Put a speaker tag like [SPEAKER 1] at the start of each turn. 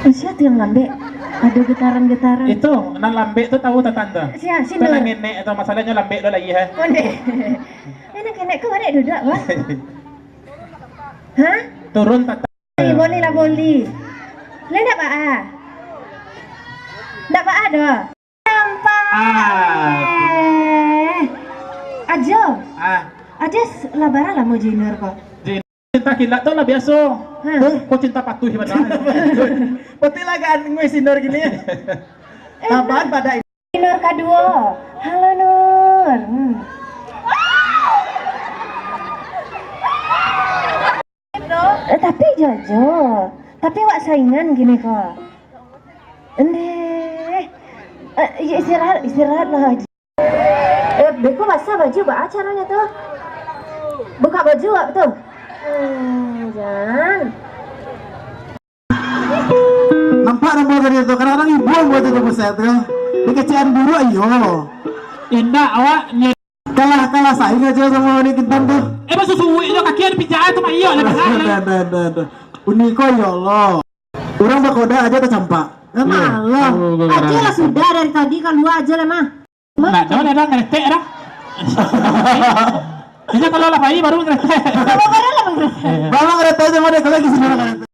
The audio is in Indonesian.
[SPEAKER 1] Siapa yang lambe? Ada getaran-getaran.
[SPEAKER 2] Itu, nang lambe itu tahu tak tante?
[SPEAKER 1] Siapa?
[SPEAKER 2] Itu nang nenek itu masalahnya lambe itu lagi ha.
[SPEAKER 1] Konde. Enak-enak kau ada duduk, wah. Hah?
[SPEAKER 2] Turun tak
[SPEAKER 1] Boleh lah boleh. Lain tak pak ah? Tak pak ada. Nampak. Aja. Aja labaran lah mau junior kok.
[SPEAKER 2] Cinta kilat tuh lah biasa. Kok cinta patuh gimana?
[SPEAKER 3] Putih lah kan gue sinor gini ya. Apaan pada
[SPEAKER 1] Nur kedua. Halo Nur. Tapi Jojo. Tapi wak saingan gini kok. Endeh. Istirahat lah. Beko basah baju apa acaranya tuh? Buka baju apa tuh? Jangan.
[SPEAKER 3] nampak nama tadi itu kadang-kadang ibu yang buat itu buset ya. Di kecian buru ayo.
[SPEAKER 2] Indah awak
[SPEAKER 3] Kalah saing aja sama ini kintan tuh.
[SPEAKER 2] masuk suwi yo kaki ada pijaan tuh mah iyo lah
[SPEAKER 3] Dah. Uniko ya Allah. Orang bakoda aja tercampak.
[SPEAKER 1] Malah. Aja lah sudah dari tadi keluar aja lah mah.
[SPEAKER 2] Nggak ada ngerete dah. Ini kalau lah bayi baru ngerete.
[SPEAKER 1] Kalau baru lah
[SPEAKER 3] Bawa kereta aja mau deh kalau lagi sini.